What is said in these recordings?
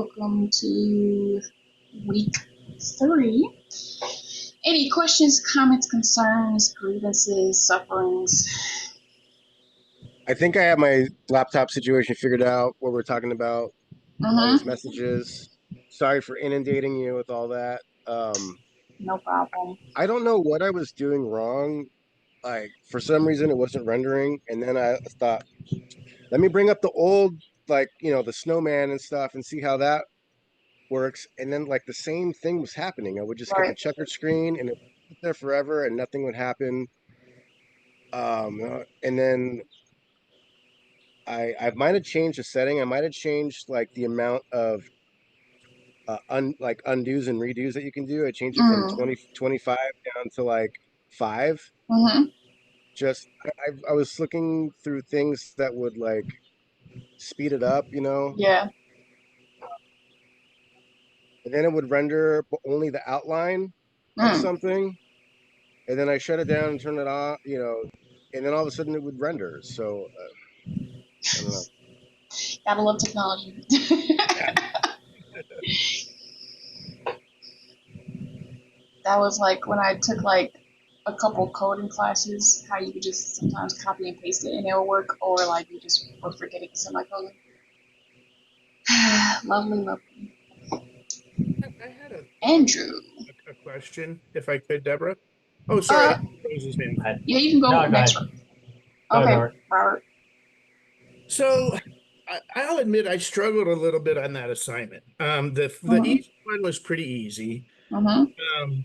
welcome to week 3. Any questions, comments, concerns, grievances, sufferings? I think I have my laptop situation figured out, what we're talking about, all these Mm-hmm. messages. Sorry for inundating you with all that. No problem. I don't know what I was doing wrong. Like, for some reason, it wasn't rendering. And then I thought, let me bring up the old, like, the snowman and stuff and see how that works. And then, like, the same thing was happening. I would just get the Right. checkered screen and it would sit there forever and nothing would happen. And then I might have changed the setting. I might have changed like the amount of like undos and redos that you can do. I changed it from Mm. 25 down to like 5. Mm-hmm. Just I was looking through things that would like speed it up, Yeah. and then it would render only the outline of Mm. something, and then I shut it down and turn it on, and then all of a sudden it would render. So I don't know. Gotta love technology. That was like when I took like a couple coding classes, how you could just sometimes copy and paste it and it will work, or like you just were forgetting semicolon. Lovely, lovely. I had Andrew. a question, if I could, Deborah. Oh, sorry, Uh, I was his name. yeah, you can go No, go next. ahead. Okay, Robert. Robert. So I'll admit I struggled a little bit on that assignment. The Mm-hmm. easy one was pretty easy, Mm-hmm.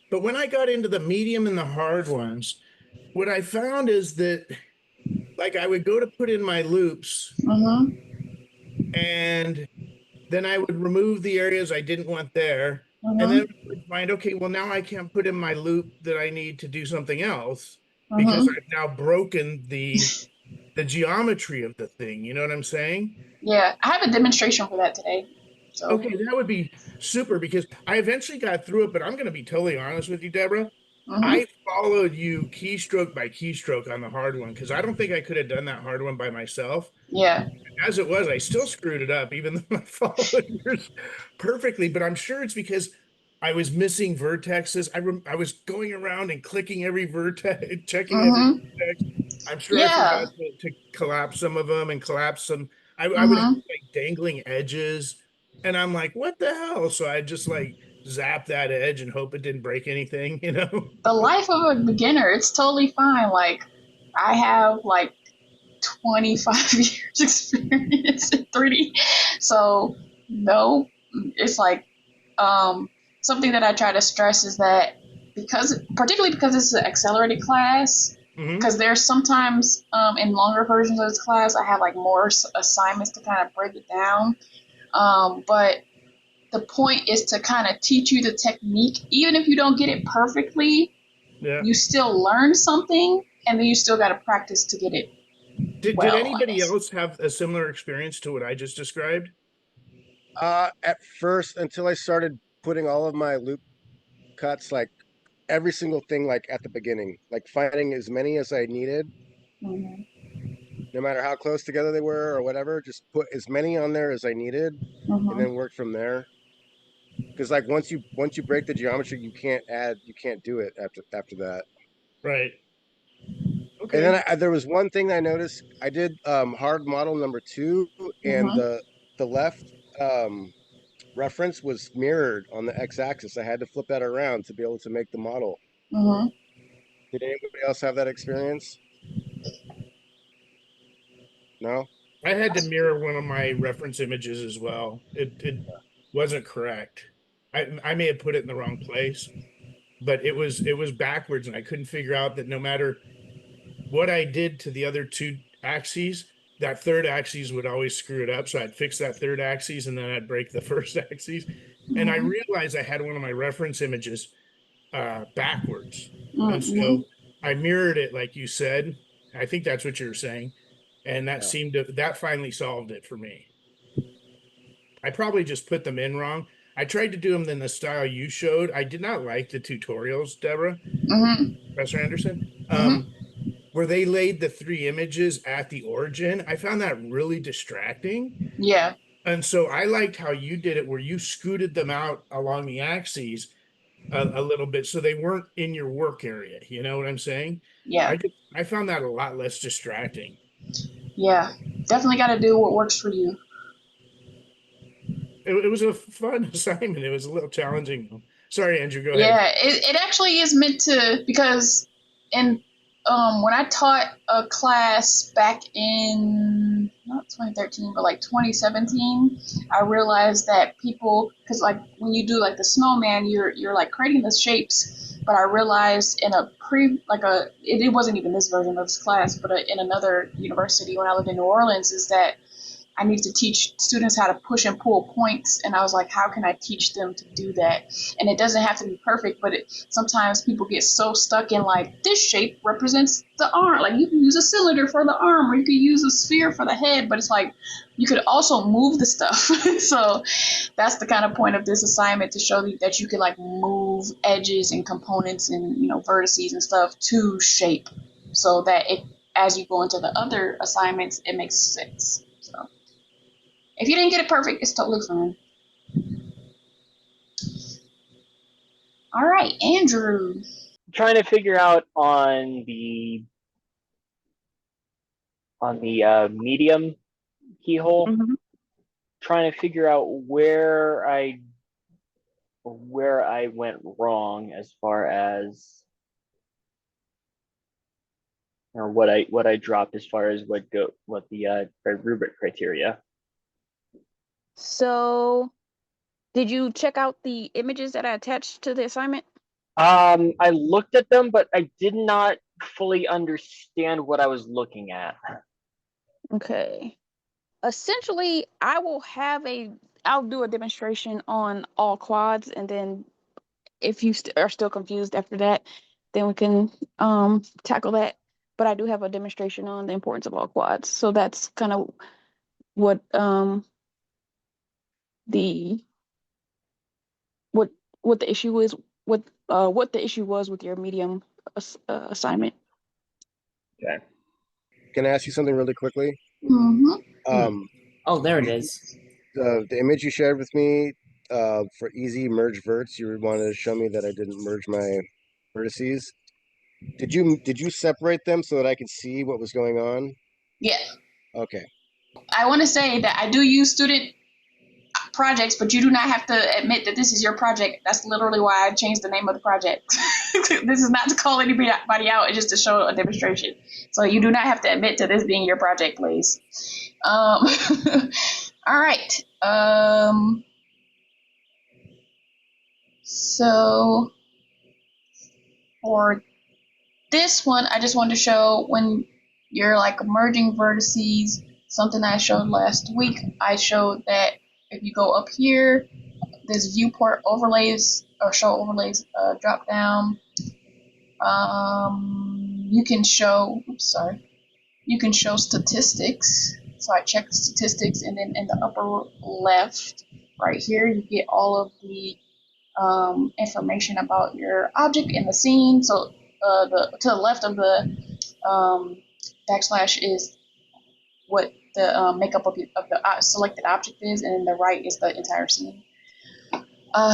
but when I got into the medium and the hard ones, what I found is that like I would go to put in my loops, Mm-hmm. and then I would remove the areas I didn't want there, and then Mm-hmm. I would find, okay, well now I can't put in my loop that I need to do something else because Mm-hmm. I've now broken the geometry of the thing. You know what I'm saying? Yeah, I have a demonstration for that today. So. Okay, that would be super because I eventually got through it, but I'm going to be totally honest with you, Deborah. Mm-hmm. I followed you keystroke by keystroke on the hard one because I don't think I could have done that hard one by myself. Yeah. As it was, I still screwed it up, even though I followed yours perfectly. But I'm sure it's because I was missing vertexes. I was going around and clicking every vertex, checking every Mm-hmm. vertex. I'm sure I Yeah. forgot to collapse some of them and collapse some. I would have Mm-hmm. like dangling edges, and I'm like, what the hell? So I just like zap that edge and hope it didn't break anything, you know? The life of a beginner, it's totally fine. Like, I have like 25 years experience in 3D. So, no, it's like something that I try to stress is that particularly because this is an accelerated class, Hmm. because there's sometimes in longer versions of this class, I have like more assignments to kind of break it down. But the point is to kind of teach you the technique, even if you don't get it perfectly, Yeah. you still learn something, and then you still got to practice to get it Did well, I anybody guess. else have a similar experience to what I just described? At first, until I started putting all of my loop cuts, like every single thing, like at the beginning, like finding as many as I needed, Mm-hmm. no matter how close together they were or whatever, just put as many on there as I needed and Mm-hmm. then work from there. Because like once you break the geometry, you can't do it after that. Right. And Okay. then there was one thing I noticed. I did hard model number 2, and Mm-hmm. the left um, reference was mirrored on the x-axis. I had to flip that around to be able to make the model. Mm-hmm. Did anybody else have that experience? No? I had to mirror one of my reference images as well. It wasn't correct. I may have put it in the wrong place, but it was backwards, and I couldn't figure out that no matter what I did to the other two axes, that third axis would always screw it up. So I'd fix that third axis and then I'd break the first axis. And I Mm-hmm. realized I had one of my reference images backwards. And Mm-hmm. so I mirrored it like you said. I think that's what you were saying. And Yeah. that finally solved it for me. I probably just put them in wrong. I tried to do them in the style you showed. I did not like the tutorials, Deborah, Mm-hmm. Professor Anderson. Mm-hmm. Where they laid the three images at the origin. I found that really distracting. Yeah. And so I liked how you did it, where you scooted them out along the axes a little bit, so they weren't in your work area. You know what I'm saying? Yeah, I found that a lot less distracting. yeah. Definitely got to do what works for you. It was a fun assignment. It was a little challenging though. Sorry, Andrew, go ahead. Yeah, it actually is meant to, because in when I taught a class back in not 2013 but like 2017, I realized that people, because like when you do like the snowman, you're like creating the shapes, but I realized in a it wasn't even this version of this class, but in another university when I lived in New Orleans, is that I need to teach students how to push and pull points. And I was like, how can I teach them to do that? And it doesn't have to be perfect, but sometimes people get so stuck in like, this shape represents the arm. Like you can use a cylinder for the arm, or you could use a sphere for the head, but it's like, you could also move the stuff. So that's the kind of point of this assignment, to show you that you could like move edges and components and, vertices and stuff to shape, so that as you go into the other assignments, it makes sense. So if you didn't get it perfect, it's totally fine. All right, Andrew. Trying to figure out on the medium keyhole, Mm-hmm. trying to figure out where I went wrong as far as, or what I dropped as far as what the rubric criteria. So, did you check out the images that I attached to the assignment? I looked at them, but I did not fully understand what I was looking at. Okay. Essentially, I'll do a demonstration on all quads, and then if you are still confused after that, then we can tackle that. But I do have a demonstration on the importance of all quads. So that's kind of what the what what the issue is, what the issue was with your medium assignment. Okay. Can I ask you something really quickly? Mm-hmm. Oh, there it is. The image you shared with me for easy merge verts, you wanted to show me that I didn't merge my vertices. Did you separate them so that I could see what was going on? Yeah. Okay. I want to say that I do use student projects, but you do not have to admit that this is your project. That's literally why I changed the name of the project. This is not to call anybody out, it's just to show a demonstration. So you do not have to admit to this being your project, please. All right. So for this one, I just wanted to show when you're like merging vertices, something I showed last week. I showed that if you go up here, this viewport overlays or show overlays drop down. You can show, you can show statistics. So I check the statistics, and then in the upper left, right here, you get all of the information about your object in the scene. So to the left of the backslash is what the makeup of the selected object is, and then the right is the entire scene.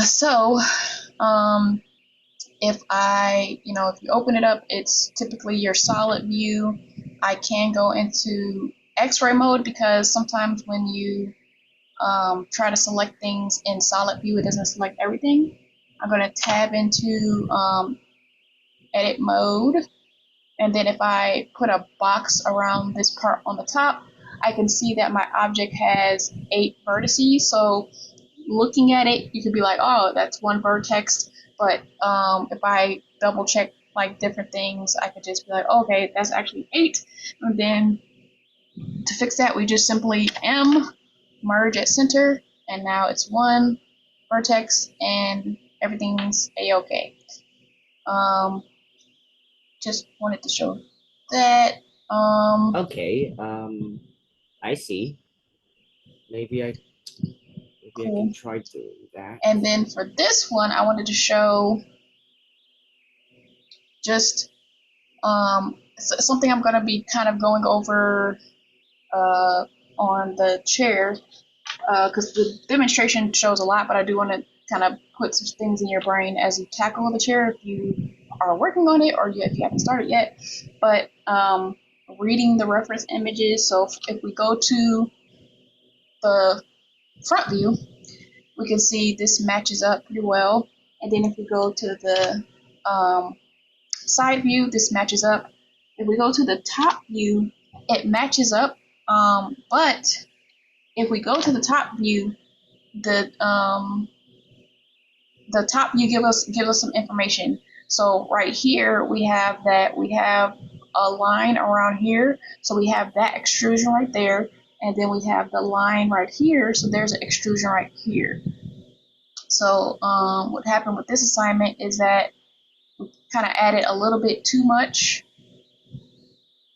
So if if you open it up, it's typically your solid view. I can go into X-ray mode, because sometimes when you try to select things in solid view, it doesn't select everything. I'm going to tab into edit mode, and then if I put a box around this part on the top, I can see that my object has 8 vertices. So looking at it, you could be like, oh, that's one vertex. But if I double check like different things, I could just be like, okay, that's actually 8. And then to fix that, we just simply merge at center, and now it's 1 vertex, and everything's a-okay. Just wanted to show that. Okay. I see. Maybe I Cool. can try doing that. And then for this one, I wanted to show just something I'm going to be kind of going over on the chair. because the demonstration shows a lot, but I do want to kind of put some things in your brain as you tackle the chair if you are working on it or if you haven't started yet. But reading the reference images, so if we go to the front view, we can see this matches up pretty well. And then if we go to the side view, this matches up. If we go to the top view, it matches up. But if we go to the top view, the top view give us some information. So right here we have a line around here. So we have that extrusion right there, and then we have the line right here. So there's an extrusion right here. So what happened with this assignment is that we kind of added a little bit too much,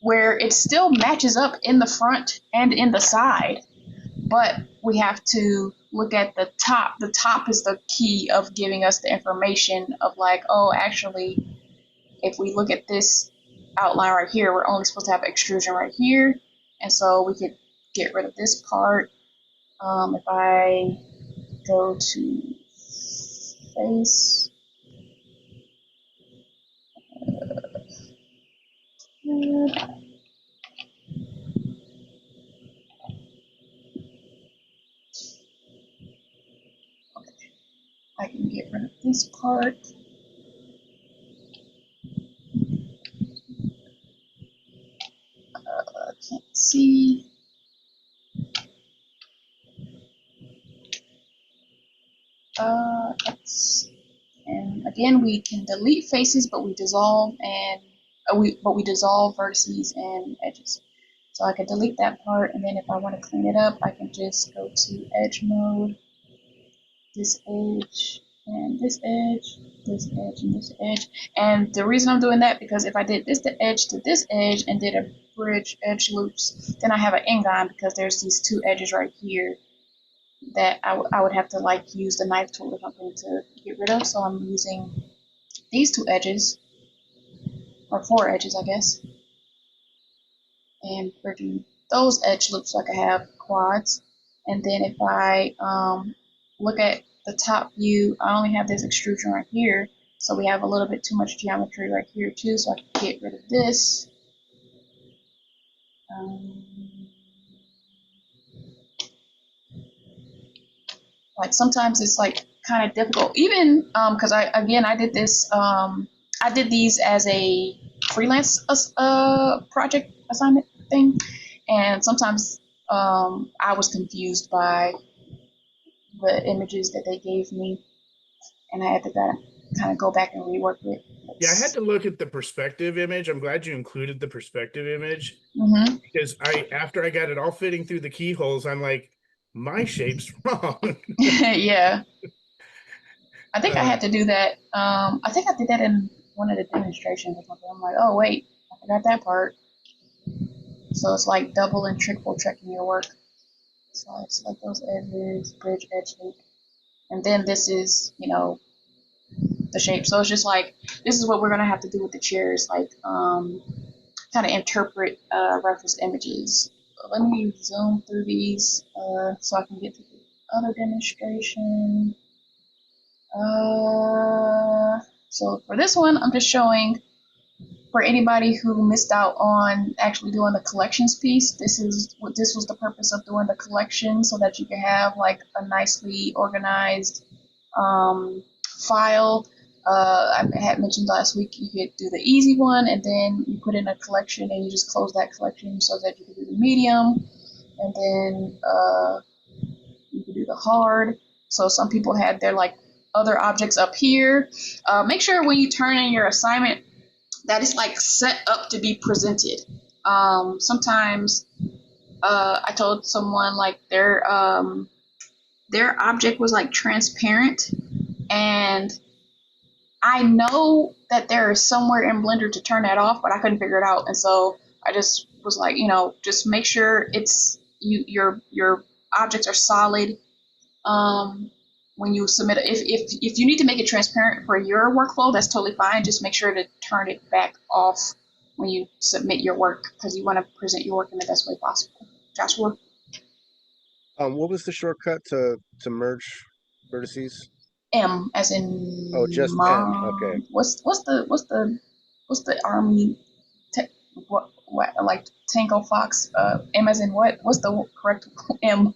where it still matches up in the front and in the side, but we have to look at the top. The top is the key of giving us the information of like, oh, actually, if we look at this outline right here, we're only supposed to have extrusion right here, and so we could get rid of this part. If I go to face, I can get rid of this part. Can't see. And again, we can delete faces, but we dissolve we dissolve vertices and edges. So I can delete that part, and then if I want to clean it up, I can just go to edge mode, this edge, and this edge, this edge, and this edge. And the reason I'm doing that, because if I did this to this edge and did a bridge edge loops, then I have an end because there's these two edges right here that I would have to like use the knife tool or something to get rid of. So I'm using these two edges, or four edges, I guess, and bridging those edge loops so I can have quads. And then if I look at the top view, I only have this extrusion right here, so we have a little bit too much geometry right here too, so I can get rid of this. Like sometimes it's like kind of difficult, even because I did this, I did these as a freelance project assignment thing, and sometimes I was confused by the images that they gave me, and I had to kind of go back and rework it. Yeah, I had to look at the perspective image. I'm glad you included the perspective image, because after I got it all fitting through the keyholes, I'm like, my shape's wrong. Yeah. I think I had to do that. I think I did that in one of the demonstrations or something. I'm like, oh wait, I forgot that part. So it's like double and triple checking your work. So it's like those edges, bridge, edge loop. And then this is, the shape. So it's just like, this is what we're gonna have to do with the chairs, like kind of interpret reference images. Let me zoom through these so I can get to the other demonstration. So for this one, I'm just showing, for anybody who missed out on actually doing the collections piece, this was the purpose of doing the collection, so that you can have like a nicely organized file. I had mentioned last week you could do the easy one, and then you put in a collection and you just close that collection so that you can do the medium, and then you can do the hard. So some people had their like other objects up here. Make sure when you turn in your assignment that it's like set up to be presented. Sometimes I told someone like their object was like transparent, and I know that there is somewhere in Blender to turn that off, but I couldn't figure it out, and so I just was like, just make sure it's your objects are solid. When you submit, if you need to make it transparent for your workflow, that's totally fine. Just make sure to turn it back off when you submit your work, because you want to present your work in the best way possible. Joshua? What was the shortcut to merge vertices? M as in Oh, just M. Okay. mom. What's the army? What like Tango Fox? M as in what? What's the correct M?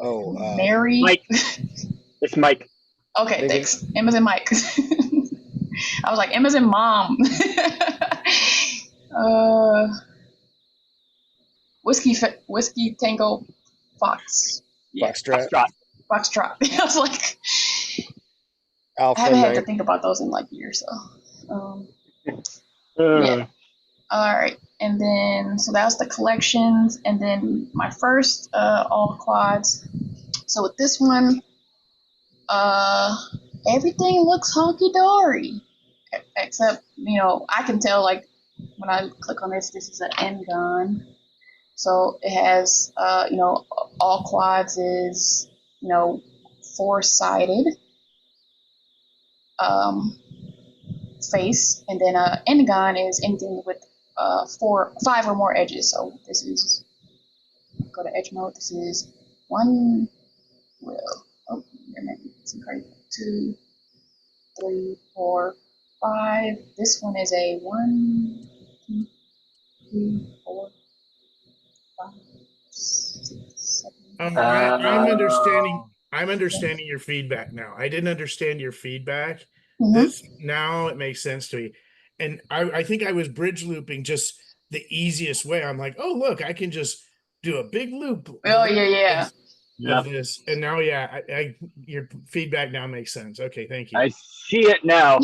Oh, Mary. Mike. It's Mike. Okay, Thinking- thanks. M as in Mike. I was like M as in mom. Whiskey Tango Fox. Yeah, Foxtrot, Foxtrot. I was like, I Alpha haven't had to 9. think about those in like years. So, Uh, yeah. All right, and then so that was the collections, and then my first all quads. So with this one, everything looks hunky dory, except I can tell like when I click on this, this is an end gun. So it has, all quads is, four-sided face, and then end gun is anything with 5 or more edges. So this is, go to edge mode. This is 1. Well, oh, there might be some crazy. 2, 3, 4, 5. This one is a 1, 2, 3, 4, 5, 6, 7. I'm understanding your feedback now. I didn't understand your feedback. Mhm. This now it makes sense to me. And I think I was bridge looping just the easiest way. I'm like, oh look, I can just do a big loop. Oh yeah. Of this. And now I your feedback now makes sense. Okay, thank you. I see it now.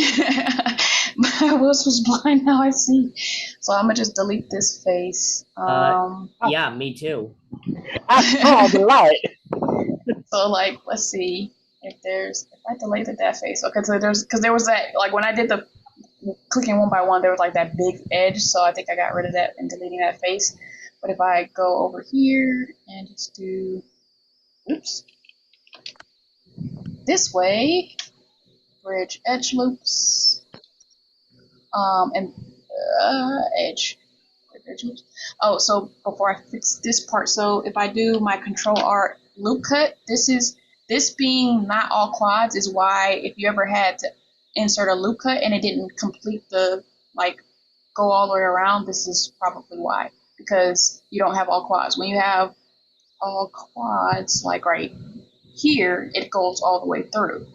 My Wills was blind, now I see. So I'm gonna just delete this face. Yeah, me too. I saw the light. So like, let's see if I deleted that face. Okay, so there was that, like when I did the clicking one by one, there was like that big edge. So I think I got rid of that and deleting that face. But if I go over here and just do, oops, this way, bridge edge loops, and edge. Oh, so before I fix this part, so if I do my Control R loop cut, this being not all quads is why if you ever had to insert a loop cut and it didn't complete the go all the way around, this is probably why, because you don't have all quads. When you have all quads, like right here, it goes all the way through.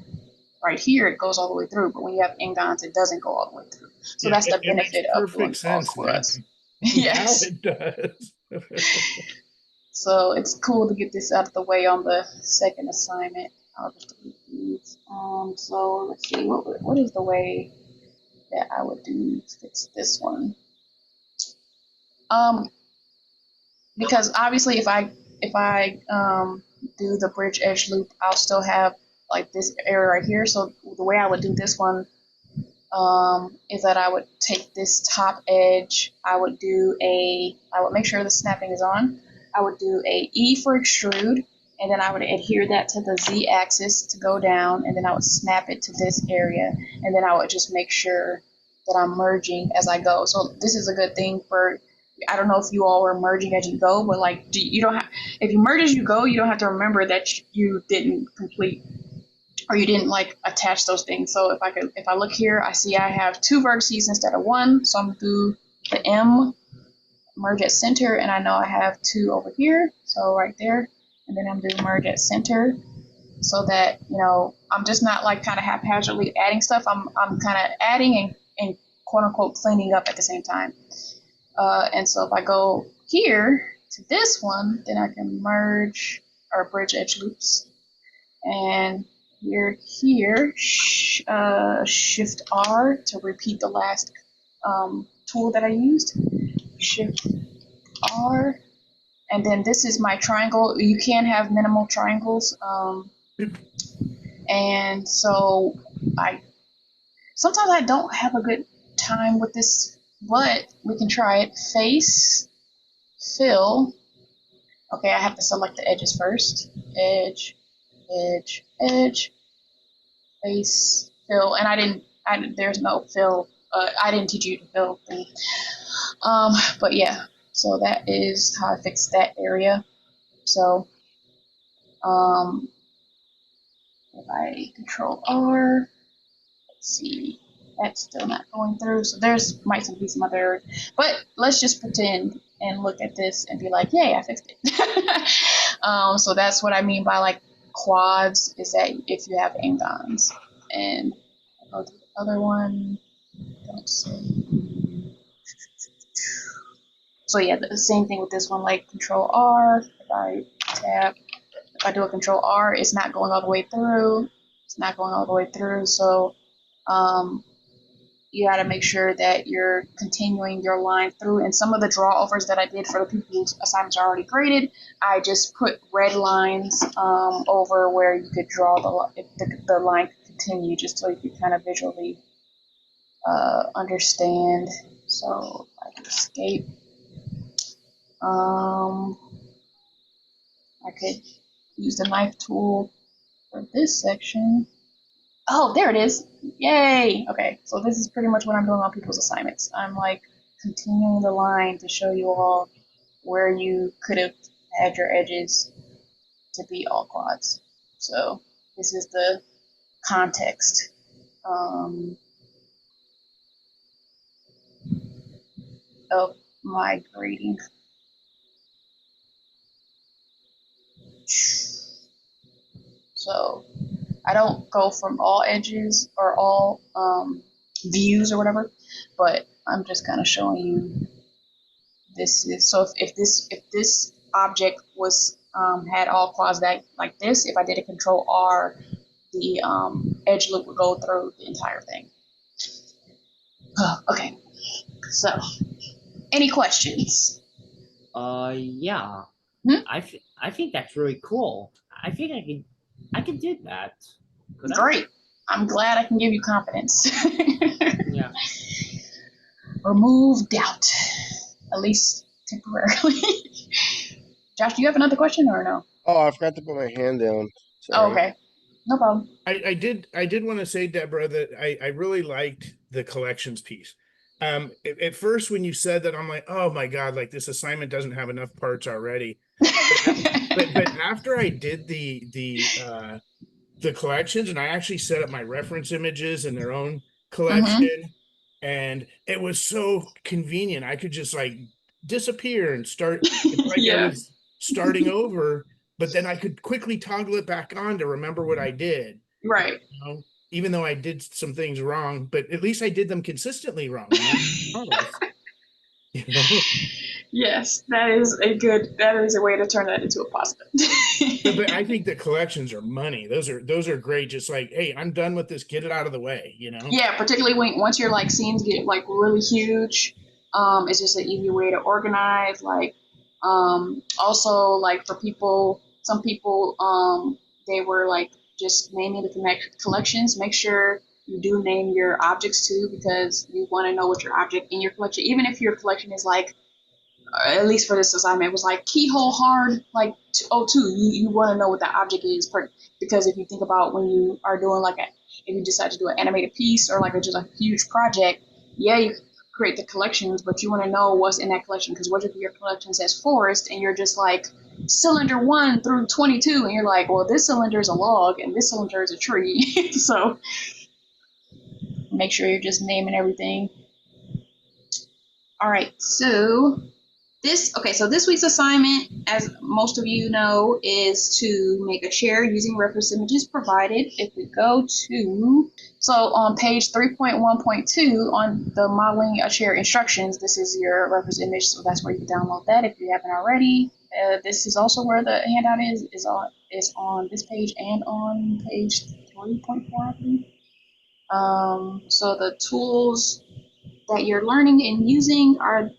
Right here, it goes all the way through, but when you have ingons, it doesn't go all the way through. So that's the It makes benefit of doing perfect all sense. quads. Yes, Yes. it does. So it's cool to get this out of the way on the second assignment. I'll just delete these. So let's see, what is the way that I would do to fix this one? Because obviously if I do the bridge edge loop, I'll still have like this area right here. So the way I would do this one is that I would take this top edge, I would make sure the snapping is on. I would do a E for extrude, and then I would adhere that to the Z axis to go down, and then I would snap it to this area, and then I would just make sure that I'm merging as I go. So this is a good thing for, I don't know if you all were merging as you go, but like you don't have, if you merge as you go, you don't have to remember that you didn't complete or you didn't like attach those things. So if I look here, I see I have 2 vertices instead of 1. So I'm gonna do the M, merge at center, and I know I have 2 over here. So right there, and then I'm doing merge at center, so that I'm just not like kind of haphazardly adding stuff. I'm kind of adding and quote unquote cleaning up at the same time. And so if I go here to this one, then I can merge or bridge edge loops, and we're here, Shift R to repeat the last tool that I used. Shift R, and then this is my triangle. You can have minimal triangles, and so sometimes I don't have a good time with this, but we can try it. Face, fill. Okay, I have to select the edges first. Edge, edge, edge, face, fill, and there's no fill. I didn't teach you to fill thing. But yeah, so that is how I fixed that area. So if I control R, let's see, that's still not going through. So there's might be some other, but let's just pretend and look at this and be like, yay, I fixed it. So that's what I mean by like quads, is that if you have angons. And I'll do the other one. Don't say. So yeah, the same thing with this one, like control R, if I tap, if I do a control R, it's not going all the way through. It's not going all the way through. So you got to make sure that you're continuing your line through. And some of the draw overs that I did for the people whose assignments are already graded, I just put red lines over where you could draw the line could continue, just so you could kind of visually understand. So I can escape. I could use the knife tool for this section. Oh, there it is. Yay. Okay, so this is pretty much what I'm doing on people's assignments. I'm like continuing the line to show you all where you could have had your edges to be all quads. So this is the context. Of my grading. So I don't go from all edges or all views or whatever, but I'm just kind of showing you this is, so if this object was had all quads that like this, if I did a control R, the edge loop would go through the entire thing. Okay, so any questions? Yeah. I think that's really cool. I think I can do that. Could I? Great. I'm glad I can give you confidence. Yeah. Remove doubt, at least temporarily. Josh, do you have another question or no? Oh, I forgot to put my hand down. Sorry. Oh, okay. No problem. I did want to say, Deborah, that I really liked the collections piece. At first when you said that, I'm like, oh my God, like this assignment doesn't have enough parts already. But after I did the collections, and I actually set up my reference images in their own collection, and it was so convenient. I could just like disappear and start. It's like I was starting over, but then I could quickly toggle it back on to remember what I did. Right. You know, even though I did some things wrong, but at least I did them consistently wrong. You know? Yes, that is a way to turn that into a positive. But I think the collections are money. Those are great. Just like, hey, I'm done with this. Get it out of the way. You know. Yeah, particularly once your like scenes get like really huge, it's just an easy way to organize. Like, also like for people, some people, they were like just naming the collections. Make sure you do name your objects too, because you want to know what your object in your collection, even if your collection is like, at least for this assignment, was like keyhole hard, like 02. You want to know what that object is, because if you think about when you are doing like if you decide to do an animated piece or like just a huge project, yeah, you create the collections, but you want to know what's in that collection, because what if your collection says forest and you're just like cylinder 1 through 22, and you're like, well, this cylinder is a log and this cylinder is a tree. So make sure you're just naming everything. All right, so this week's assignment, as most of you know, is to make a chair using reference images provided. If we go to, so on page 3.1.2 on the modeling a chair instructions, this is your reference image, so that's where you can download that if you haven't already. This is also where the handout is on this page and on page 3.4, I believe. So the tools that you're learning and using are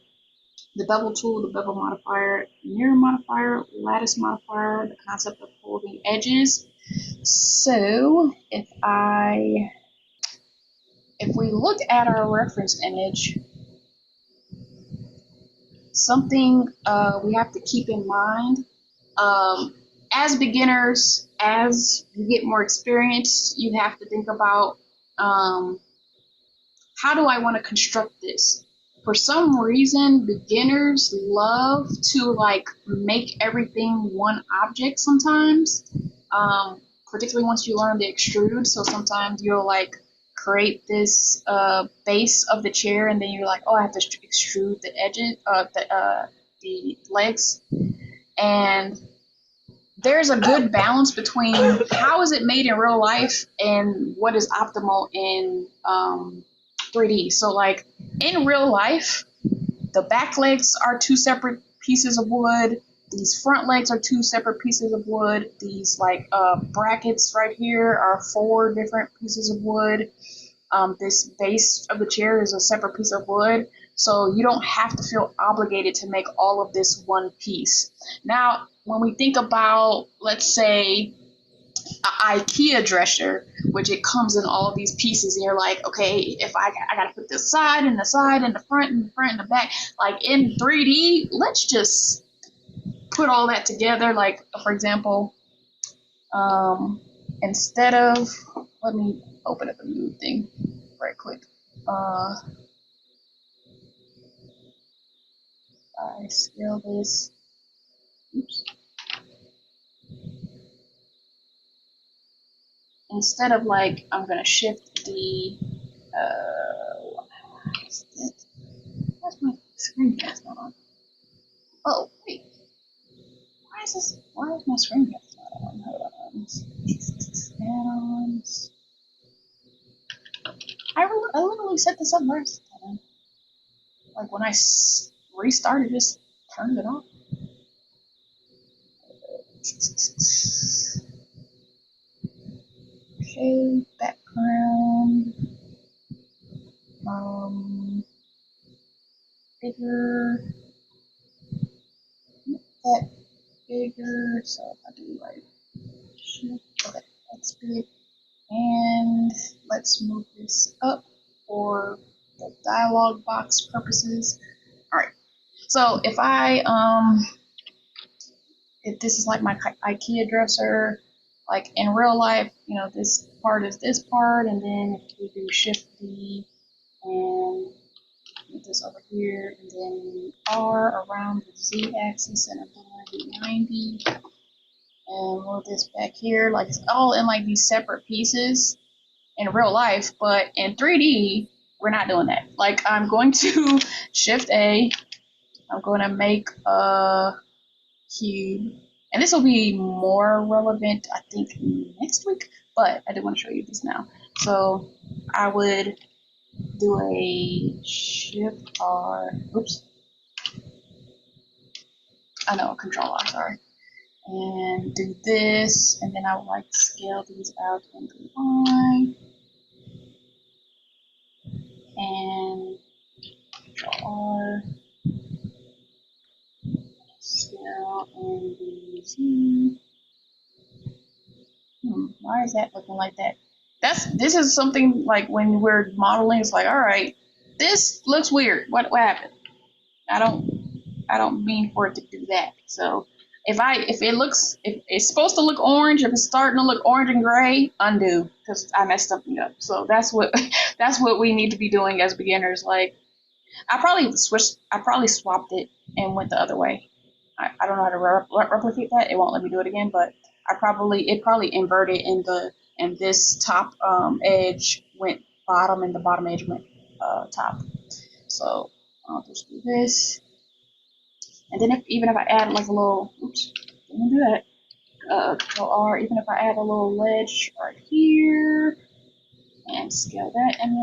the bevel tool, the bevel modifier, mirror modifier, lattice modifier, the concept of holding edges. So if we look at our reference image, something we have to keep in mind, as beginners, as you get more experience, you have to think about, how do I want to construct this? for some reason, beginners love to like make everything one object sometimes. Particularly once you learn to extrude. So sometimes you'll like create this base of the chair, and then you're like, oh, I have to extrude the edges, the legs, and there's a good balance between how is it made in real life and what is optimal in 3D. So like in real life, the back legs are two separate pieces of wood. These front legs are two separate pieces of wood. These like brackets right here are four different pieces of wood. This base of the chair is a separate piece of wood. So you don't have to feel obligated to make all of this one piece. Now, when we think about, let's say, an IKEA dresser, which it comes in all of these pieces, and you're like, okay, if I gotta put this side and the side and the front and the front and the back, like in 3D, let's just put all that together. Like for example, instead of, let me open up a new thing right quick. I scale this. Oops. Instead of like, I'm gonna shift the. Why's my screen cast not on? Oh wait, why is my screen cast not on? Hold on. Add-ons. I literally set this up last time. Like when I restarted, just turned it off. Okay, background. Bigger. That bigger. So if I do like, okay, that's big. And let's move this up for the dialog box purposes. All right. So if if this is like my IKEA dresser, like in real life, you know, this part is this part, and then if we do Shift D and move this over here, and then R around the Z axis and around 90, and move this back here, like it's all in like these separate pieces in real life, but in 3D, we're not doing that. Like I'm going to Shift A, I'm going to make a cube, and this will be more relevant, I think, next week, but I did want to show you this now. So I would do a Shift R, oops, I know, Control R, sorry, and do this, and then I would like to scale these out into line, and Control R, scale and the Z. Why is that looking like that? This is something like when we're modeling, it's like, all right, this looks weird. What happened? I don't mean for it to do that. So if it's supposed to look orange, if it's starting to look orange and gray, undo, because I messed something up. So that's what that's what we need to be doing as beginners. Like I probably swapped it and went the other way. I don't know how to replicate that. It won't let me do it again, but it probably inverted and this top edge went bottom and the bottom edge went top. So I'll just do this. And then even if I add like a little, oops, didn't do that. Control R, even if I add a little ledge right here and scale that in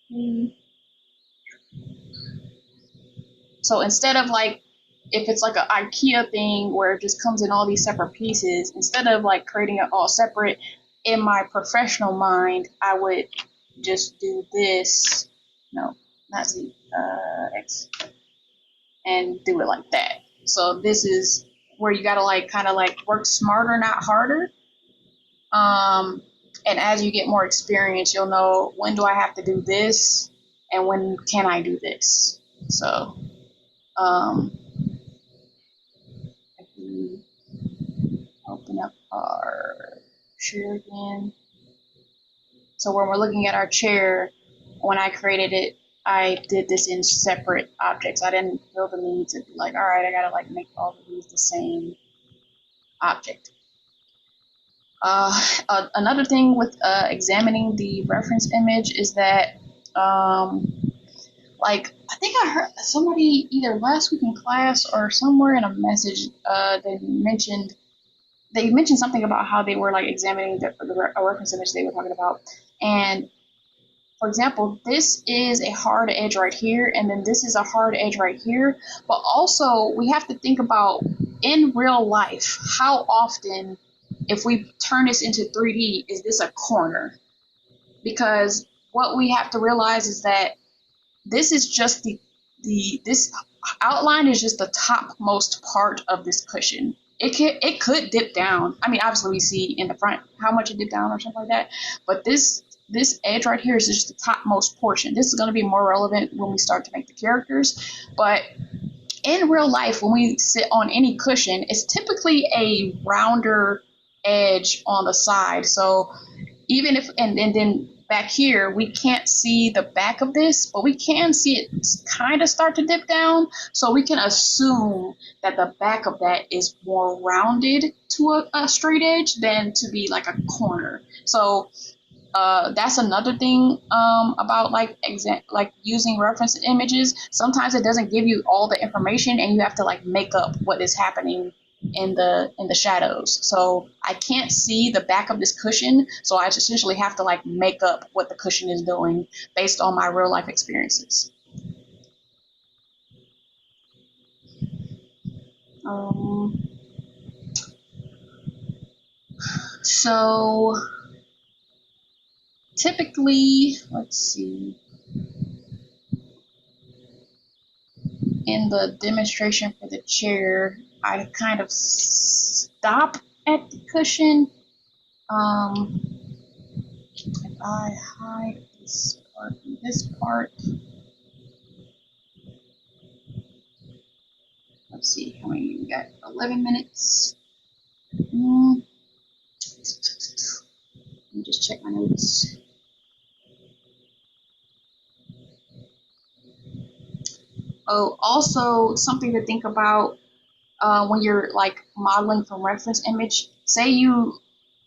there. So instead of like, if it's like an IKEA thing where it just comes in all these separate pieces, instead of like creating it all separate, in my professional mind, I would just do this, no, not Z, X, and do it like that. So this is where you gotta like kind of like work smarter, not harder. And as you get more experience, you'll know when do I have to do this and when can I do this. So if we open up our chair again. So when we're looking at our chair, when I created it, I did this in separate objects. I didn't feel the need to be like, all right, I gotta like make all of these the same object. Another thing with examining the reference image is that, like, I think I heard somebody either last week in class or somewhere in a message, they mentioned something about how they were like examining a reference image they were talking about. And for example, this is a hard edge right here, and then this is a hard edge right here. But also, we have to think about in real life, how often, if we turn this into 3D, is this a corner? Because what we have to realize is that this is just this outline is just the topmost part of this cushion. It could dip down. I mean, obviously we see in the front how much it dipped down or something like that. But this edge right here is just the topmost portion. This is going to be more relevant when we start to make the characters. But in real life, when we sit on any cushion, it's typically a rounder edge on the side. So even if, and then back here, we can't see the back of this, but we can see it kind of start to dip down. So we can assume that the back of that is more rounded to a straight edge than to be like a corner. So that's another thing about like using reference images. Sometimes it doesn't give you all the information, and you have to like make up what is happening in the shadows. So I can't see the back of this cushion, so I essentially have to like make up what the cushion is doing based on my real life experiences. So typically, let's see, in the demonstration for the chair, I kind of stop at the cushion. If I hide this part and this part, let's see how many we got. 11 minutes. Let me just check my notes. Oh, also something to think about when you're like modeling from reference image. Say you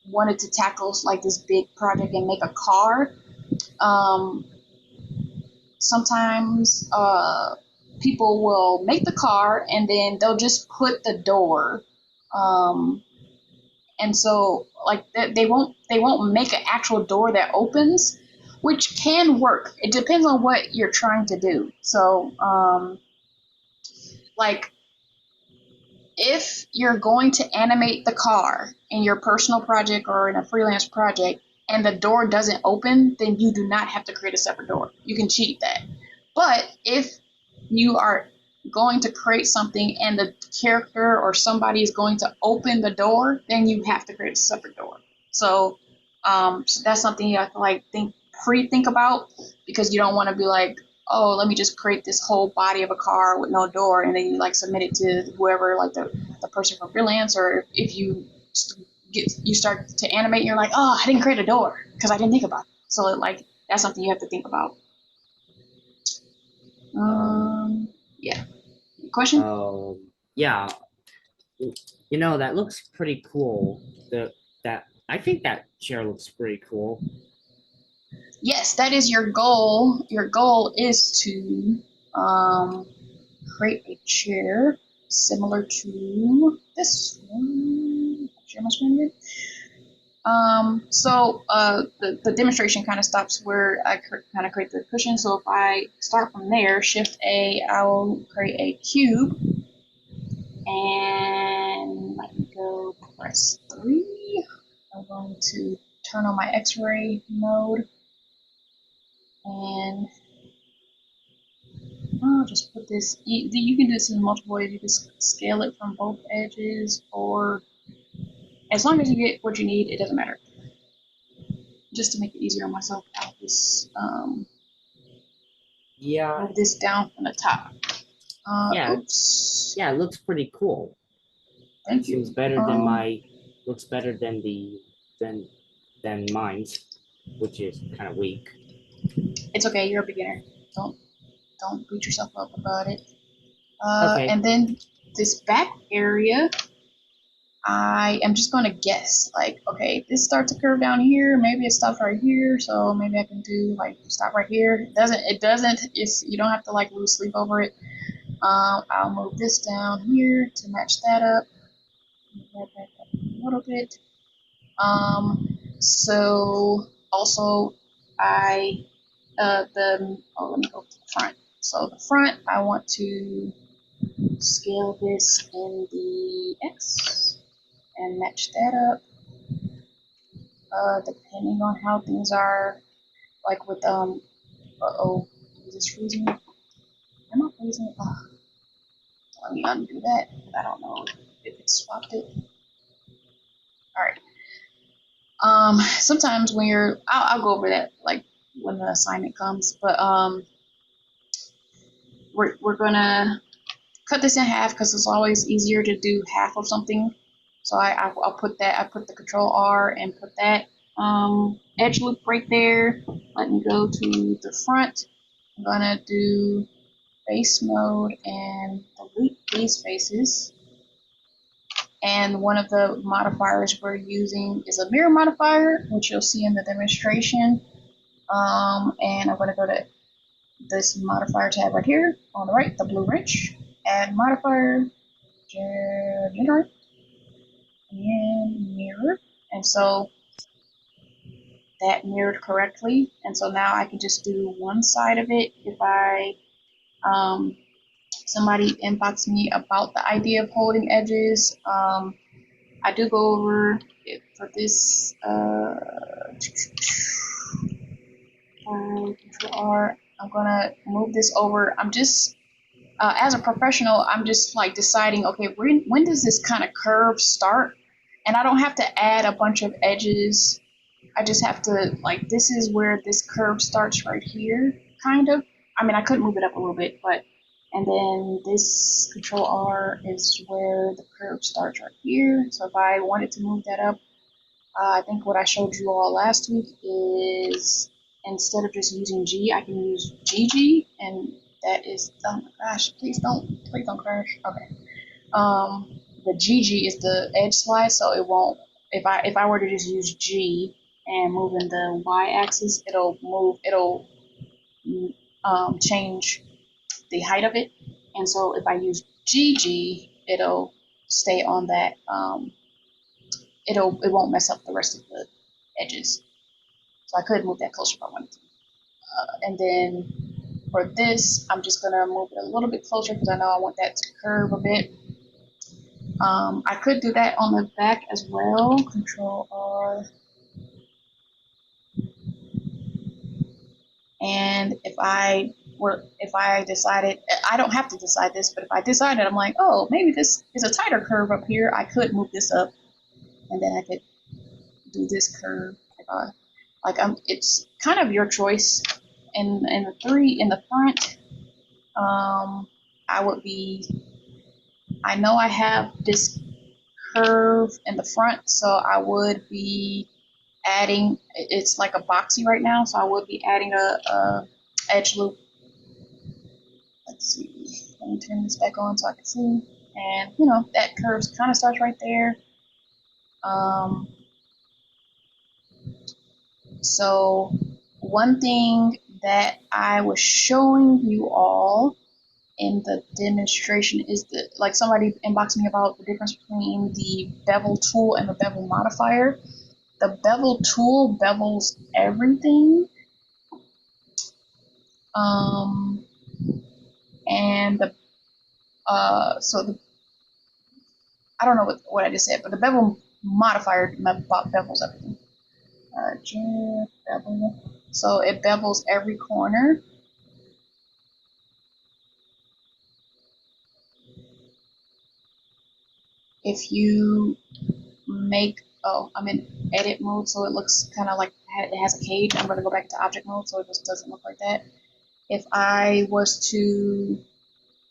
wanted to tackle like this big project and make a car. Sometimes people will make the car and then they'll just put the door. And so like they won't make an actual door that opens, which can work. It depends on what you're trying to do. So like if you're going to animate the car in your personal project or in a freelance project and the door doesn't open, then you do not have to create a separate door. You can cheat that. But if you are going to create something and the character or somebody is going to open the door, then you have to create a separate door. So, so that's something you have to like think about, because you don't want to be like, oh, let me just create this whole body of a car with no door, and then you like submit it to whoever, like the person from freelance, or if you start to animate and you're like, oh, I didn't create a door because I didn't think about it. So like that's something you have to think about. Yeah. Question? Yeah. You know, that looks pretty cool. I think that chair looks pretty cool. Yes, that is your goal. Your goal is to create a chair similar to this one. Share my screen again. So the demonstration kind of stops where I kind of create the cushion. So if I start from there, Shift A, I will create a cube, and let me go press 3. I'm going to turn on my X-ray mode, and I'll just put this. You can do this in multiple ways. You can scale it from both edges, or as long as you get what you need, it doesn't matter. Just to make it easier on myself, I'll just move this down from the top. Oops. Yeah, it looks pretty cool. Thank you. Looks better than looks better than than mine's, which is kind of weak. It's okay. You're a beginner. don't beat yourself up about it. Okay. And then this back area, I am just going to guess. Like, okay, this starts to curve down here. Maybe it stops right here. So maybe I can do like stop right here. It doesn't. It's, you don't have to like lose sleep over it. I'll move this down here to match that up. Move that back up a little bit. So also let me go to the front. So the front, I want to scale this in the X and match that up. Depending on how things are, like with is this freezing? Am I freezing? Oh, let me undo that. I don't know if it swapped it. All right. Sometimes when I'll go over that like when the assignment comes, but we're gonna cut this in half because it's always easier to do half of something. So I'll put that. I put the Control R and put that edge loop right there. Let me go to the front. I'm gonna do face mode and delete these faces. And one of the modifiers we're using is a mirror modifier, which you'll see in the demonstration. And I'm gonna go to this modifier tab right here on the right, the blue wrench, add modifier, generate, and mirror. And so that mirrored correctly. And so now I can just do one side of it. If somebody inbox me about the idea of holding edges, I do go over it for this Control R. I'm gonna move this over. I'm just as a professional, I'm just like deciding, okay, when does this kind of curve start? And I don't have to add a bunch of edges. I just have to, like, this is where this curve starts right here, kind of. I mean, I could move it up a little bit, but, and then this Control R is where the curve starts right here. So if I wanted to move that up, I think what I showed you all last week is instead of just using G, I can use GG, and that is, oh my gosh, please don't crash. Okay. The GG is the edge slide, so it won't, if I were to just use G and move in the Y axis, it'll change the height of it. And so if I use GG, it'll stay on that, it won't mess up the rest of the edges. So I could move that closer if I wanted to. And then for this, I'm just gonna move it a little bit closer because I know I want that to curve a bit. I could do that on the back as well. Control R. And if I decided, I don't have to decide this, but if I decided, I'm like, oh, maybe this is a tighter curve up here, I could move this up, and then I could do this curve. It's kind of your choice. In the 3 in the front, I know I have this curve in the front, so I would be adding, it's like a boxy right now, so I would be adding a edge loop. Let's see, let me turn this back on so I can see. And that curve kind of starts right there. So one thing that I was showing you all in the demonstration is like somebody inboxed me about the difference between the bevel tool and the bevel modifier. The bevel tool bevels everything. And I don't know what I just said, but the bevel modifier bevels everything. Bevel. So it bevels every corner. If you make, I'm in edit mode, so it looks kind of like it has a cage. I'm going to go back to object mode so it just doesn't look like that. If I was to,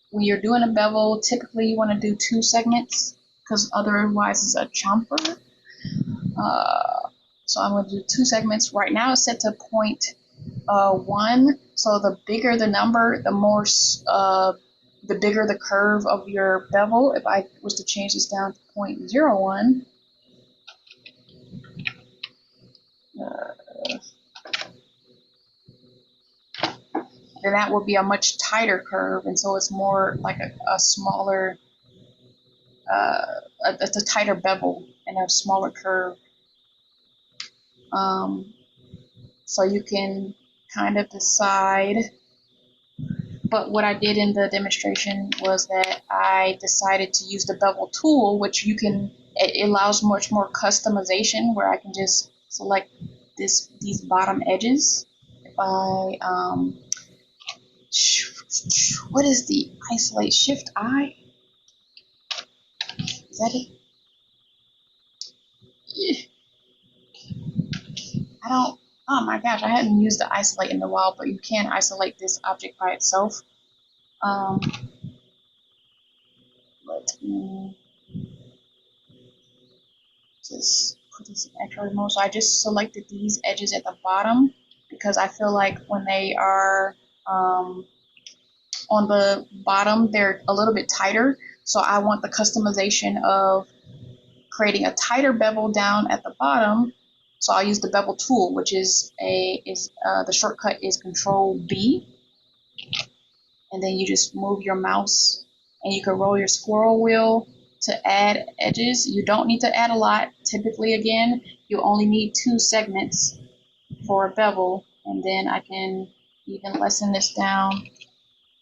when you're doing a bevel, typically you want to do 2 segments because otherwise it's a chomper. So I'm going to do 2 segments. Right now it's set to 0.1. So the bigger the number, the bigger the curve of your bevel. If I was to change this down to 0.01, then that would be a much tighter curve, and so it's more like a smaller, it's a tighter bevel and a smaller curve. So you can kind of decide. But what I did in the demonstration was that I decided to use the bevel tool, which it allows much more customization, where I can just select these bottom edges. If I, what is the isolate, Shift I? Is that it? I don't, oh my gosh, I hadn't used the isolate in a while, but you can isolate this object by itself. Let me just put this in extra mode. So I just selected these edges at the bottom because I feel like when they are on the bottom, they're a little bit tighter. So I want the customization of creating a tighter bevel down at the bottom. So I'll use the bevel tool, which is the shortcut is Control B, and then you just move your mouse, and you can roll your scroll wheel to add edges. You don't need to add a lot. Typically, again, you only need 2 segments for a bevel, and then I can even lessen this down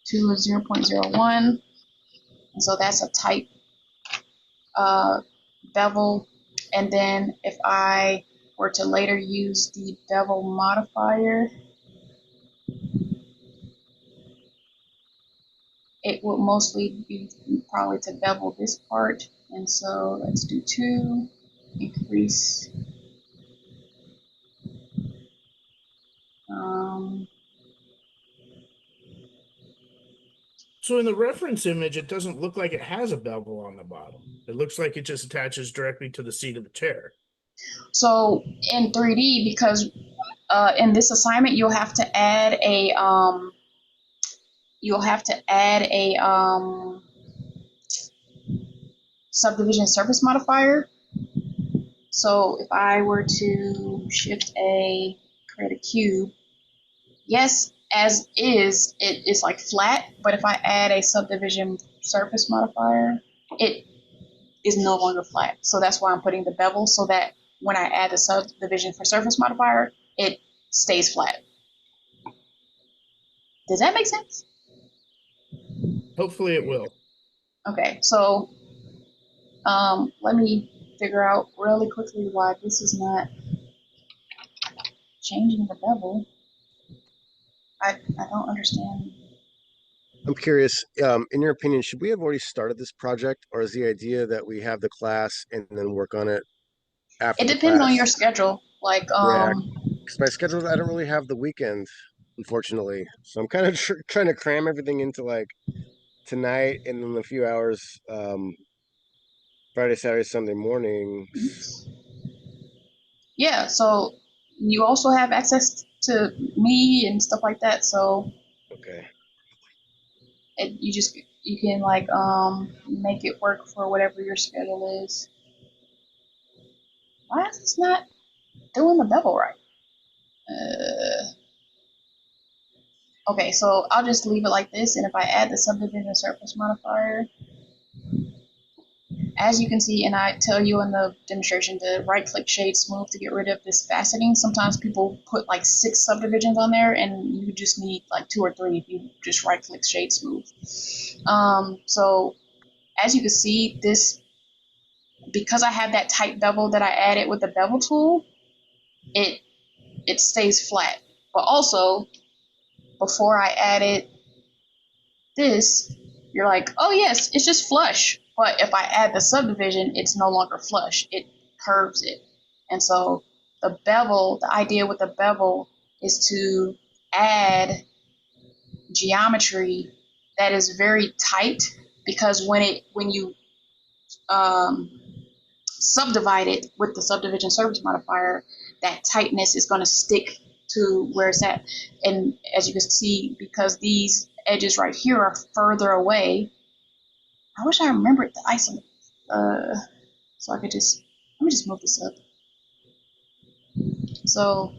to 0.01, and so that's a tight bevel. And then if I were to later use the bevel modifier, it will mostly be probably to bevel this part. And so let's do 2, increase. So in the reference image, it doesn't look like it has a bevel on the bottom. It looks like it just attaches directly to the seat of the chair. So in 3D, because in this assignment, you'll have to add a subdivision surface modifier. So if I were to Shift A, create a cube, yes, as is, it is like flat, but if I add a subdivision surface modifier, it is no longer flat. So that's why I'm putting the bevel, so that when I add the subdivision for surface modifier, it stays flat. Does that make sense? Hopefully it will. Okay, so let me figure out really quickly why this is not changing the bevel. I don't understand. I'm curious, in your opinion, should we have already started this project, or is the idea that we have the class and then work on it after It the depends on class? your schedule. Like, Yeah, because my schedule, I don't really have the weekend, unfortunately. So I'm kind of trying to cram everything into like tonight and then a few hours, Friday, Saturday, Sunday mornings. yeah, so you also have access to me and stuff like that. So Okay. you can like make it work for whatever your schedule is. Why is this not doing the bevel right? Okay, so I'll just leave it like this, and if I add the subdivision surface modifier, as you can see, and I tell you in the demonstration to right-click Shade Smooth to get rid of this faceting. Sometimes people put like 6 subdivisions on there, and you just need like 2 or 3 if you just right-click Shade Smooth. So as you can see, because I have that tight bevel that I added with the bevel tool, it stays flat. But also, before I added this, you're like, oh yes, it's just flush. But if I add the subdivision, it's no longer flush. It curves it. And so the idea with the bevel is to add geometry that is very tight, because when you subdivide it with the subdivision surface modifier, that tightness is going to stick to where it's at. And as you can see, because these edges right here are further away, I wish I remembered the iso, so I could just, let me just move this up. So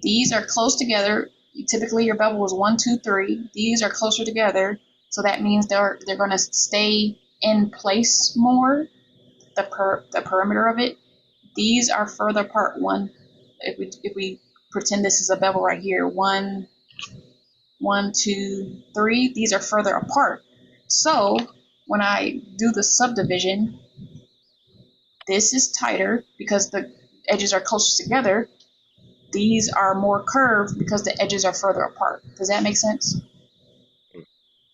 these are close together. Typically your bevel is 1, 2, 3. These are closer together, so that means they're going to stay in place more. The perimeter of it. These are further apart. If we pretend this is a bevel right here, 1, 2, 3. These are further apart. So when I do the subdivision, this is tighter because the edges are closer together. These are more curved because the edges are further apart. Does that make sense?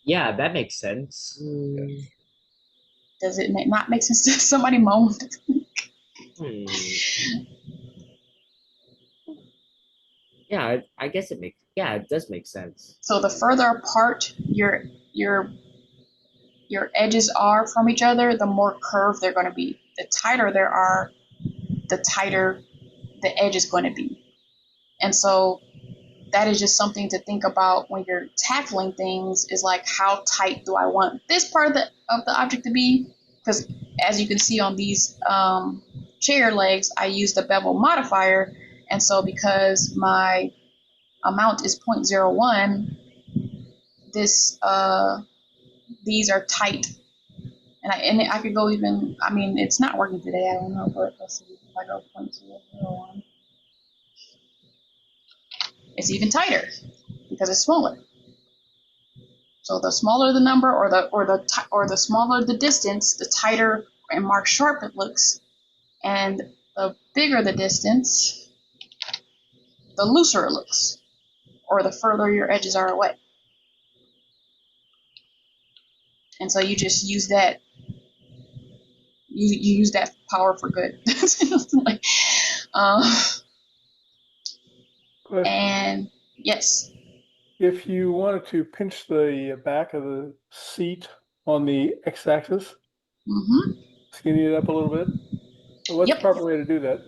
Yeah, that makes sense. Does it not make sense? Somebody moaned. Hmm. Yeah, I guess it does make sense. So the further apart your edges are from each other, the more curved they're going to be. The tighter there are, the tighter the edge is going to be. And so that is just something to think about when you're tackling things, is like, how tight do I want this part of the object to be? Because as you can see on these chair legs, I use the bevel modifier. And so because my amount is 0.01, these are tight. And I could go even, I mean, it's not working today, I don't know, but let's see, if I go 0.001, it's even tighter because it's smaller. So the smaller the number, or the smaller the distance, the tighter and more sharp it looks, and the bigger the distance, the looser it looks, or the further your edges are away. And so you just use that. You use that power for good. Like, Question. and yes. If you wanted to pinch the back of the seat on the x-axis, skinny it up a little bit, what's the proper way to do that?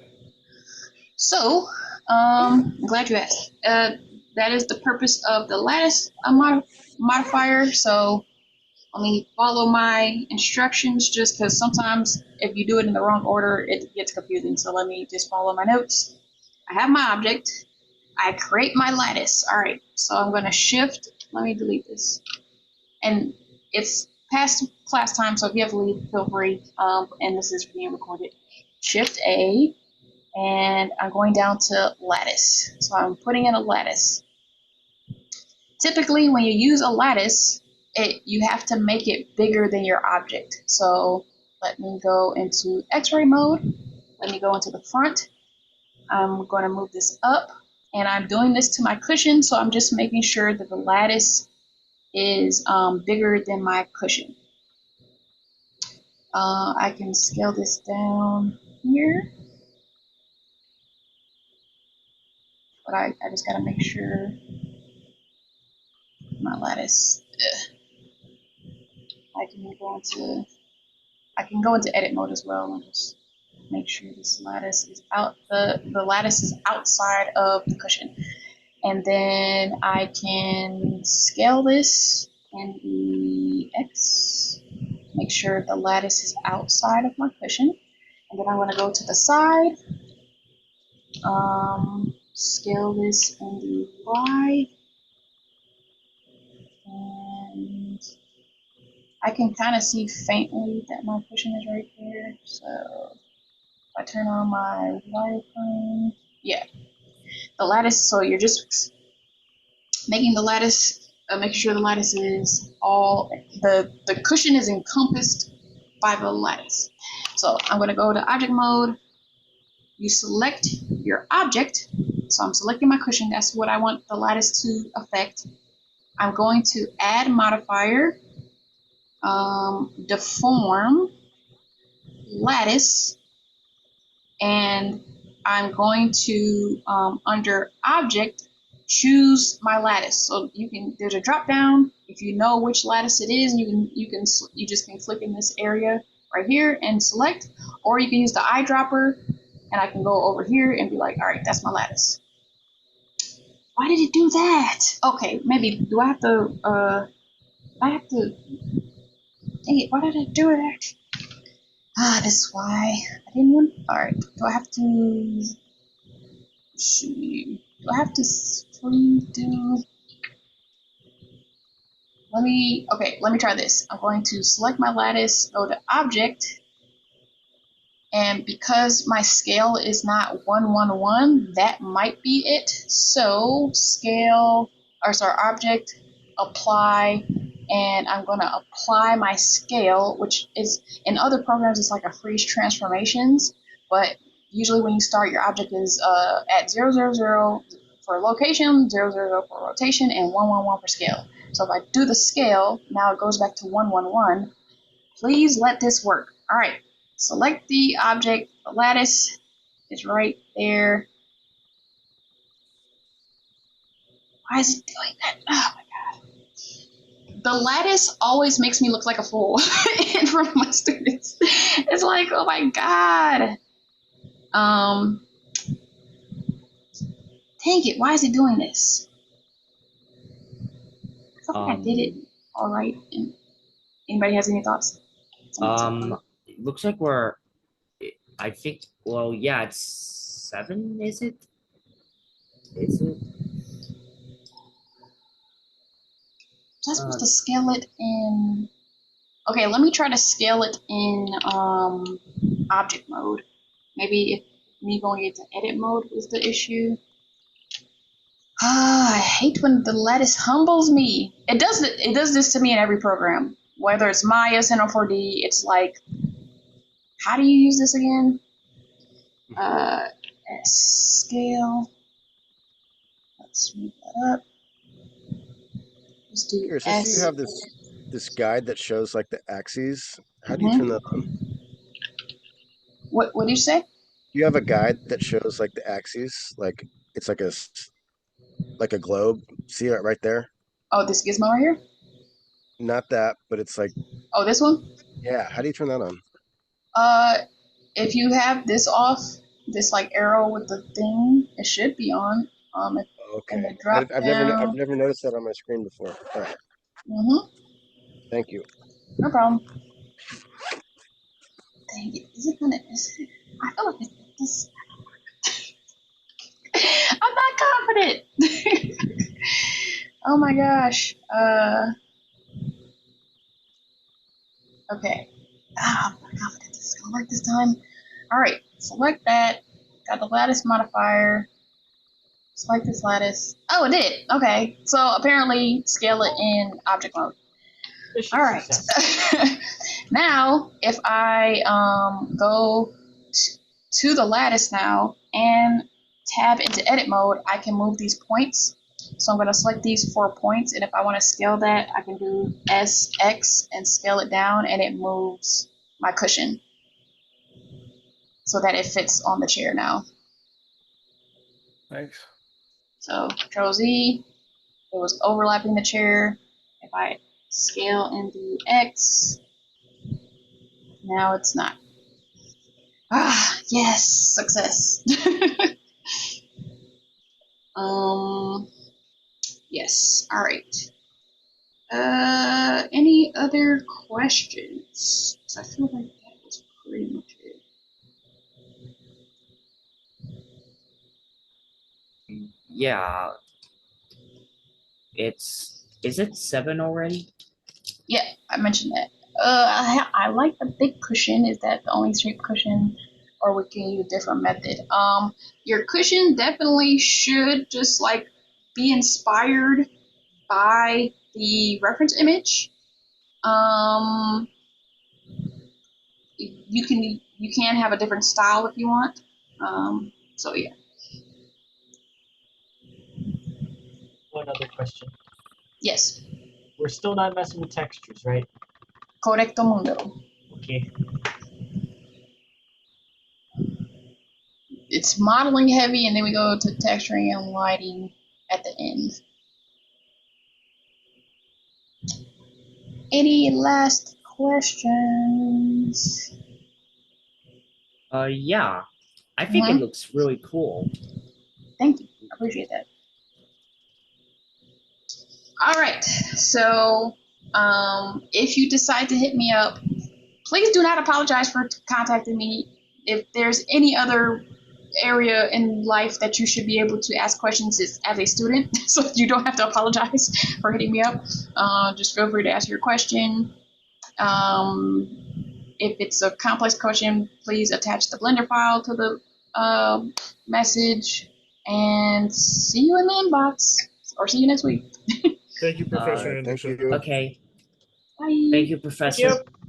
So, I'm glad you asked. That is the purpose of the lattice modifier. So let me follow my instructions, just because sometimes if you do it in the wrong order, it gets confusing. So let me just follow my notes. I have my object. I create my lattice. All right, so I'm going to shift. Let me delete this. And it's past class time, so if you have to leave, feel free. And this is being recorded. Shift A, and I'm going down to lattice. So I'm putting in a lattice. Typically, when you use a lattice, you have to make it bigger than your object. So let me go into X-ray mode. Let me go into the front. I'm going to move this up. And I'm doing this to my cushion, so I'm just making sure that the lattice is bigger than my cushion. I can scale this down here. But I just got to make sure my lattice. I can go into edit mode as well and just make sure this lattice is out. The lattice is outside of the cushion. And then I can scale this in the X, make sure the lattice is outside of my cushion. And then I'm going to go to the side, scale this in the Y, and I can kind of see faintly that my cushion is right there. So if I turn on my wireframe, yeah, the lattice. So you're just making the lattice, making sure the lattice is all, the cushion is encompassed by the lattice. So I'm going to go to object mode. You select your object. So I'm selecting my cushion. That's what I want the lattice to affect. I'm going to add modifier, deform, lattice, and I'm going to, under object, choose my lattice. So there's a drop down. If you know which lattice it is, you just can click in this area right here and select, or you can use the eyedropper and I can go over here and be like, all right, that's my lattice. Why did it do that? Okay, maybe, do I have to, dang it, why did I do that? This is why I didn't want, all right, do I have to, see, do I have to do, let me try this. I'm going to select my lattice, go to object, and because my scale is not 1, 1, 1, that might be it. So object, apply, and I'm going to apply my scale, which is in other programs it's like a freeze transformations, but usually when you start, your object is at 0, 0, 0 for location, 0, 0, 0 for rotation, and 1, 1, 1 for scale. So if I do the scale, now it goes back to 1, 1, 1. Please let this work. All right. Select the object, the lattice is right there. Why is it doing that? Oh my God. The lattice always makes me look like a fool in front of my students. It's like, oh my God. Dang it, why is it doing this? I feel like I did it all right. Anybody has any thoughts? It looks like I think, well, yeah, it's 7, is it? Is it? Was I supposed to scale it in? Okay, let me try to scale it in object mode. Maybe if me going into edit mode is the issue. I hate when the lattice humbles me. It does this to me in every program. Whether it's Maya, N04D, it's like, how do you use this again? Scale. Let's move that up. Let's do Here, so S. you have this guide that shows like the axes. How do you turn that on? What did you say? You have a guide that shows like the axes, like it's like a globe. See it right there? Oh, this gizmo right here? Not that, but it's like, Oh, this one? yeah. How do you turn that on? If you have this off, this like arrow with the thing, it should be on. Okay. Drop I've down. never noticed that on my screen before. All right. Thank you. No problem. Dang it. Is it gonna, I feel like this. I'm not confident. Oh my gosh. Okay. I'm not confident this is gonna work this time. All right. Select that. Got the lattice modifier. Select this lattice. Oh, it did. Okay. So apparently scale it in object mode. All right. Now, if I go to the lattice now and tab into edit mode, I can move these points. So I'm going to select these 4 points, and if I want to scale that, I can do SX and scale it down, and it moves my cushion so that it fits on the chair now. Thanks. So Control Z, it was overlapping the chair. If I scale and do X, now it's not. Yes, success. Yes, all right. Any other questions? 'Cause I feel like that was pretty much it. Yeah. Is it 7 already? Yeah, I mentioned that. I like the big cushion. Is that the only shape cushion, or we can use a different method? Your cushion definitely should just like be inspired by the reference image. You can have a different style if you want. So yeah. One other question. Yes. We're still not messing with textures, right? Correcto mundo. Okay. It's modeling heavy, and then we go to texturing and lighting at the end. Any last questions? Yeah. I think Mhm. it looks really cool. Thank you. I appreciate that. All right. So, if you decide to hit me up, please do not apologize for contacting me. If there's any other area in life that you should be able to ask questions is as a student, so you don't have to apologize for hitting me up. Just feel free to ask your question. If it's a complex question, please attach the Blender file to the message, and see you in the inbox, or see you next week. Thank you, Professor Thank Anderson. you. Okay. Bye. Thank you, Professor. Thank you.